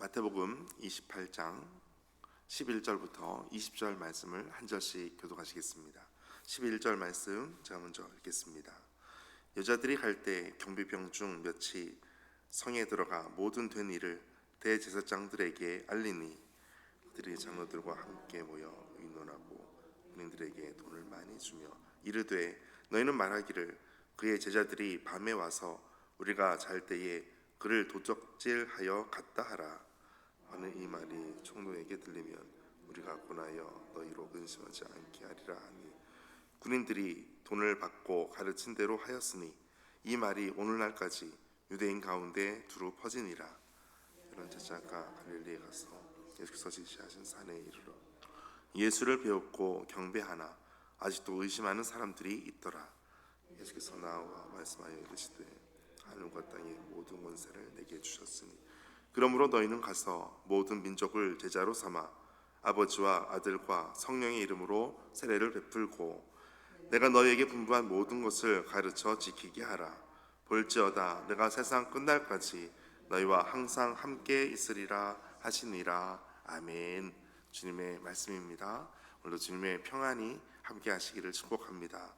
마태복음 28장 11절부터 20절 말씀을 한 절씩 교독하시겠습니다. 11절 말씀 제가 먼저 읽겠습니다. 여자들이 갈 때 경비병 중 몇이 성에 들어가 모든 된 일을 대제사장들에게 알리니 그들이 장로들과 함께 모여 의논하고 군인들에게 돈을 많이 주며 이르되 너희는 말하기를 그의 제자들이 밤에 와서 우리가 잘 때에 그를 도적질하여 갔다 하라 하는 이 말이 총독에게 들리면 우리가 권하여 너희로 근심하지 않게 하리라 하니 군인들이 돈을 받고 가르친 대로 하였으니 이 말이 오늘날까지 유대인 가운데 두루 퍼지니라. 이런 제자가 갈릴리에 가서 예수께서 지시하신 산에 이르러 예수를 배웠고 경배하나 아직도 의심하는 사람들이 있더라. 예수께서 나와 말씀하여 이르시되 하늘과 땅의 모든 권세를 내게 주셨으니 그러므로 너희는 가서 모든 민족을 제자로 삼아 아버지와 아들과 성령의 이름으로 세례를 베풀고 내가 너희에게 분부한 모든 것을 가르쳐 지키게 하라. 볼지어다 내가 세상 끝날까지 너희와 항상 함께 있으리라 하시니라. 아멘. 주님의 말씀입니다. 오늘도 주님의 평안이 함께 하시기를 축복합니다.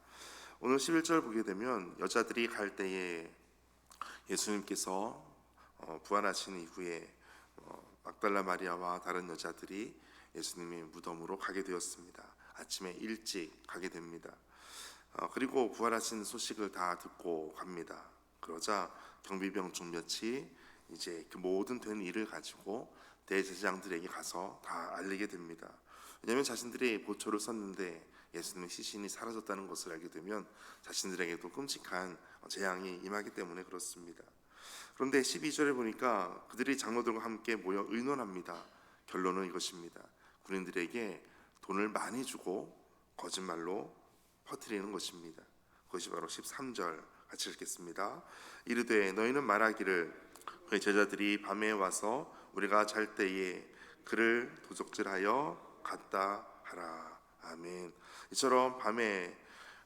오늘 11절 보게 되면 여자들이 갈 때에 예수님께서 부활하신 이후에 막달라 마리아와 다른 여자들이 예수님의 무덤으로 가게 되었습니다. 아침에 일찍 가게 됩니다. 그리고 부활하신 소식을 다 듣고 갑니다. 그러자 경비병 중 몇이 이제 그 모든 된 일을 가지고 대제사장들에게 가서 다 알리게 됩니다. 왜냐하면 자신들이 보초를 썼는데 예수님의 시신이 사라졌다는 것을 알게 되면 자신들에게도 끔찍한 재앙이 임하기 때문에 그렇습니다. 그런데 12절에 보니까 그들이 장로들과 함께 모여 의논합니다. 결론은 이것입니다. 군인들에게 돈을 많이 주고 거짓말로 퍼뜨리는 것입니다. 그것이 바로 13절 같이 읽겠습니다. 이르되 너희는 말하기를 그의 제자들이 밤에 와서 우리가 잘 때에 그를 도적질하여 갔다 하라. 아멘. 이처럼 밤에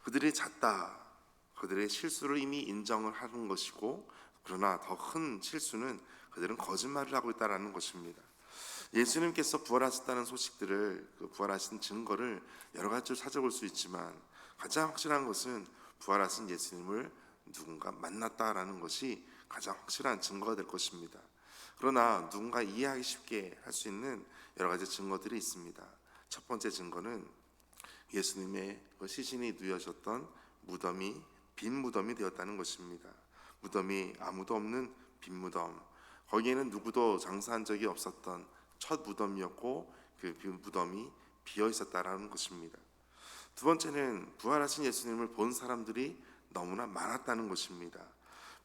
그들이 잤다. 그들의 실수를 이미 인정을 하는 것이고 그러나 더 큰 실수는 그들은 거짓말을 하고 있다는 것입니다. 예수님께서 부활하셨다는 소식들을 부활하신 증거를 여러 가지로 찾아볼 수 있지만 가장 확실한 것은 부활하신 예수님을 누군가 만났다라는 것이 가장 확실한 증거가 될 것입니다. 그러나 누군가 이해하기 쉽게 할 수 있는 여러 가지 증거들이 있습니다. 첫 번째 증거는 예수님의 시신이 누워졌던 무덤이 빈 무덤이 되었다는 것입니다. 무덤이 아무도 없는 빈 무덤, 거기에는 누구도 장사한 적이 없었던 첫 무덤이었고 그 무덤이 비어 있었다라는 것입니다. 두 번째는 부활하신 예수님을 본 사람들이 너무나 많았다는 것입니다.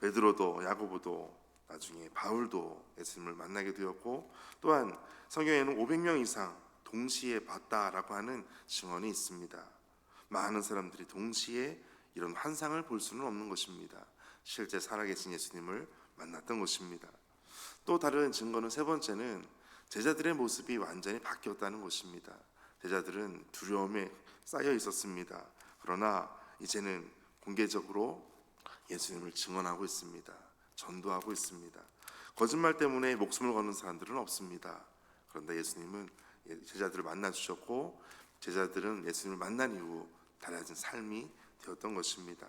베드로도 야고보도 나중에 바울도 예수님을 만나게 되었고 또한 성경에는 500명 이상 동시에 봤다라고 하는 증언이 있습니다. 많은 사람들이 동시에 이런 환상을 볼 수는 없는 것입니다. 실제 살아계신 예수님을 만났던 것입니다. 또 다른 증거는 세 번째는 제자들의 모습이 완전히 바뀌었다는 것입니다. 제자들은 두려움에 쌓여 있었습니다. 그러나 이제는 공개적으로 예수님을 증언하고 있습니다. 전도하고 있습니다. 거짓말 때문에 목숨을 거는 사람들은 없습니다. 그런데 예수님은 제자들을 만나 주셨고 제자들은 예수님을 만난 이후 달라진 삶이 되었던 것입니다.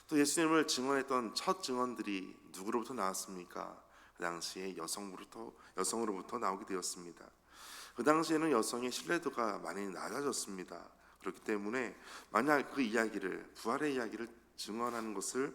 또 예수님을 증언했던 첫 증언들이 누구로부터 나왔습니까? 그 당시에 여성으로부터 나오게 되었습니다. 그 당시에는 여성의 신뢰도가 많이 낮아졌습니다. 그렇기 때문에 만약 그 이야기를 부활의 이야기를 증언하는 것을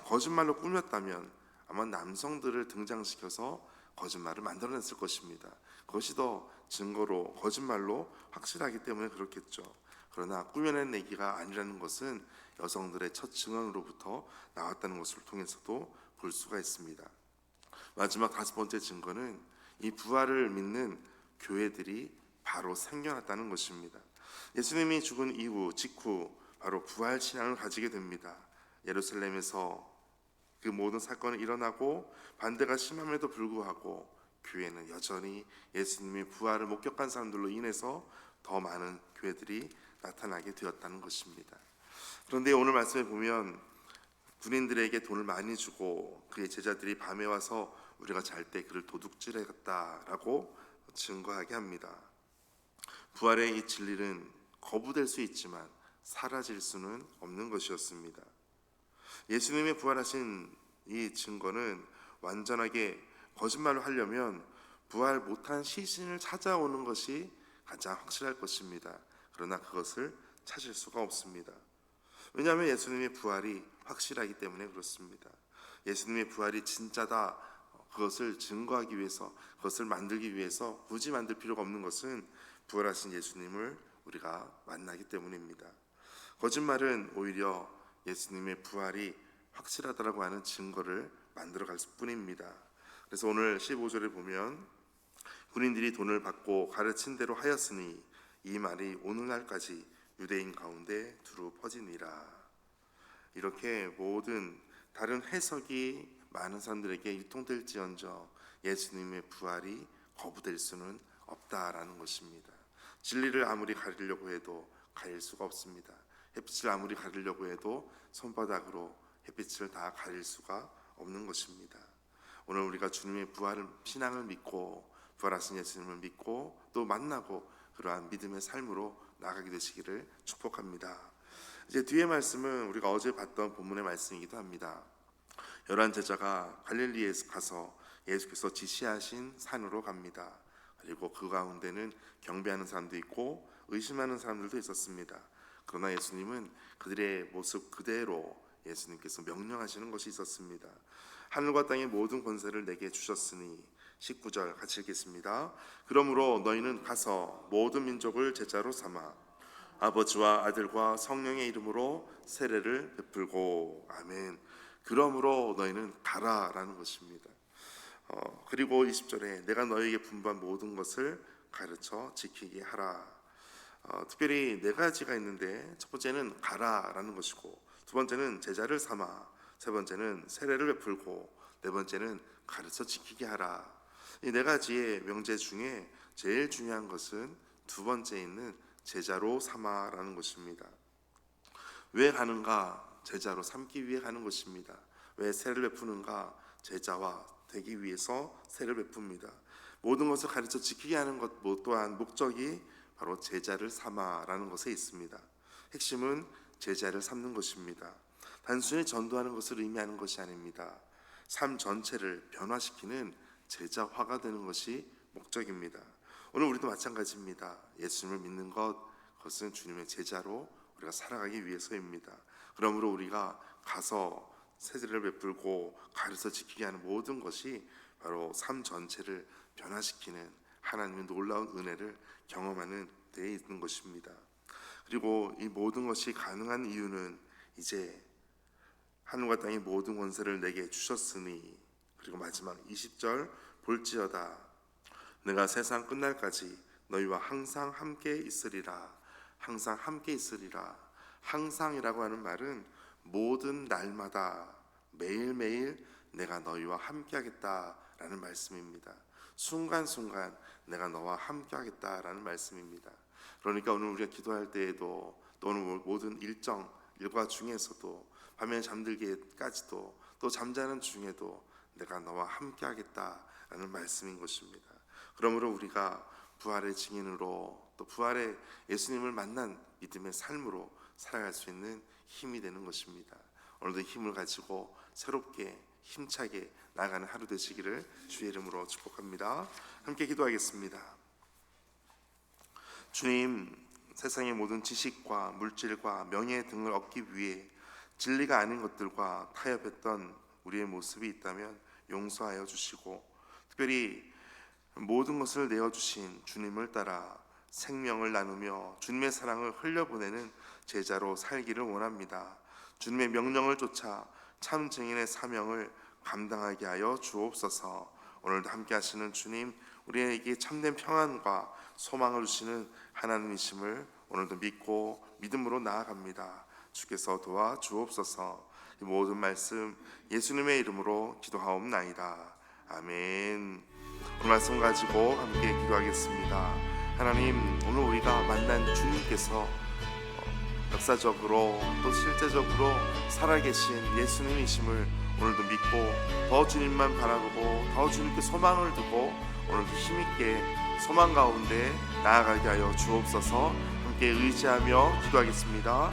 거짓말로 꾸몄다면 아마 남성들을 등장시켜서 거짓말을 만들어냈을 것입니다. 그것이 더 증거로 거짓말로 확실하기 때문에 그렇겠죠. 그러나 꾸며낸 얘기가 아니라는 것은 여성들의 첫 증언으로부터 나왔다는 것을 통해서도 볼 수가 있습니다. 마지막 다섯 번째 증거는 이 부활을 믿는 교회들이 바로 생겨났다는 것입니다. 예수님이 죽은 이후 직후 바로 부활 신앙을 가지게 됩니다. 예루살렘에서 그 모든 사건이 일어나고 반대가 심함에도 불구하고 교회는 여전히 예수님의 부활을 목격한 사람들로 인해서 더 많은 교회들이 나타나게 되었다는 것입니다. 그런데 오늘 말씀에 보면 군인들에게 돈을 많이 주고 그의 제자들이 밤에 와서 우리가 잘 때 그를 도둑질했다라고 증거하게 합니다. 부활의 이 진리는 거부될 수 있지만 사라질 수는 없는 것이었습니다. 예수님의 부활하신 이 증거는 완전하게 거짓말을 하려면 부활 못한 시신을 찾아오는 것이 가장 확실할 것입니다. 그러나 그것을 찾을 수가 없습니다. 왜냐하면 예수님의 부활이 확실하기 때문에 그렇습니다. 예수님의 부활이 진짜다, 그것을 증거하기 위해서, 그것을 만들기 위해서 굳이 만들 필요가 없는 것은 부활하신 예수님을 우리가 만나기 때문입니다. 거짓말은 오히려 예수님의 부활이 확실하다라고 하는 증거를 만들어갈 뿐입니다. 그래서 오늘 15절에 보면 군인들이 돈을 받고 가르친 대로 하였으니 이 말이 오늘날까지 유대인 가운데 두루 퍼지니라. 이렇게 모든 다른 해석이 많은 사람들에게 유통될지언정 예수님의 부활이 거부될 수는 없다라는 것입니다. 진리를 아무리 가리려고 해도 가릴 수가 없습니다. 햇빛을 아무리 가리려고 해도 손바닥으로 햇빛을 다 가릴 수가 없는 것입니다. 오늘 우리가 주님의 부활을, 신앙을 믿고 부활하신 예수님을 믿고 또 만나고 그러한 믿음의 삶으로 나아가게 되시기를 축복합니다. 이제 뒤에 말씀은 우리가 어제 봤던 본문의 말씀이기도 합니다. 11 제자가 갈릴리에 가서 예수께서 지시하신 산으로 갑니다. 그리고 그 가운데는 경배하는 사람도 있고 의심하는 사람들도 있었습니다. 그러나 예수님은 그들의 모습 그대로 예수님께서 명령하시는 것이 있었습니다. 하늘과 땅의 모든 권세를 내게 주셨으니 19절 같이 읽겠습니다. 그러므로 너희는 가서 모든 민족을 제자로 삼아 아버지와 아들과 성령의 이름으로 세례를 베풀고. 아멘. 그러므로 너희는 가라라는 것입니다. 그리고 20절에 내가 너희에게 분부한 모든 것을 가르쳐 지키게 하라. 특별히 네 가지가 있는데 첫 번째는 가라라는 것이고, 두 번째는 제자를 삼아, 세 번째는 세례를 베풀고, 네 번째는 가르쳐 지키게 하라. 이 네 가지의 명제 중에 제일 중요한 것은 두 번째에 있는 제자로 삼아라는 것입니다. 왜 가는가? 제자로 삼기 위해 가는 것입니다. 왜 세례를 베푸는가? 제자와 되기 위해서 세례를 베풉니다. 모든 것을 가르쳐 지키게 하는 것 또한 목적이 바로 제자를 삼아라는 것에 있습니다. 핵심은 제자를 삼는 것입니다. 단순히 전도하는 것을 의미하는 것이 아닙니다. 삶 전체를 변화시키는 제자화가 되는 것이 목적입니다. 오늘 우리도 마찬가지입니다. 예수님을 믿는 것, 그것은 주님의 제자로 우리가 살아가기 위해서입니다. 그러므로 우리가 가서 세례를 베풀고 가르쳐 지키게 하는 모든 것이 바로 삶 전체를 변화시키는 하나님의 놀라운 은혜를 경험하는 데에 있는 것입니다. 그리고 이 모든 것이 가능한 이유는 이제 하늘과 땅의 모든 권세를 내게 주셨으니, 그리고 마지막 20절 볼지어다 내가 세상 끝날까지 너희와 항상 함께 있으리라. 항상 함께 있으리라. 항상이라고 하는 말은 모든 날마다 매일매일 내가 너희와 함께 하겠다라는 말씀입니다. 순간순간 내가 너와 함께 하겠다라는 말씀입니다. 그러니까 오늘 우리가 기도할 때에도, 또 오늘 모든 일과 중에서도, 밤에 잠들기까지도, 또 잠자는 중에도 내가 너와 함께 하겠다라는 말씀인 것입니다. 그러므로 우리가 부활의 증인으로, 또 부활의 예수님을 만난 믿음의 삶으로 살아갈 수 있는 힘이 되는 것입니다. 오늘도 힘을 가지고 새롭게 힘차게 나아가는 하루 되시기를 주의 이름으로 축복합니다. 함께 기도하겠습니다. 주님, 세상의 모든 지식과 물질과 명예 등을 얻기 위해 진리가 아닌 것들과 타협했던 우리의 모습이 있다면 용서하여 주시고, 특별히 모든 것을 내어주신 주님을 따라 생명을 나누며 주님의 사랑을 흘려보내는 제자로 살기를 원합니다. 주님의 명령을 쫓아 참 증인의 사명을 감당하게 하여 주옵소서. 오늘도 함께 하시는 주님, 우리에게 참된 평안과 소망을 주시는 하나님이심을 오늘도 믿고 믿음으로 나아갑니다. 주께서 도와 주옵소서. 이 모든 말씀 예수님의 이름으로 기도하옵나이다. 아멘. 그 말씀 가지고 함께 기도하겠습니다. 하나님, 오늘 우리가 만난 주님께서 역사적으로 또 실제적으로 살아계신 예수님이심을 오늘도 믿고 더 주님만 바라보고 더 주님께 소망을 두고 오늘도 힘있게 소망 가운데 나아가게 하여 주옵소서. 함께 의지하며 기도하겠습니다.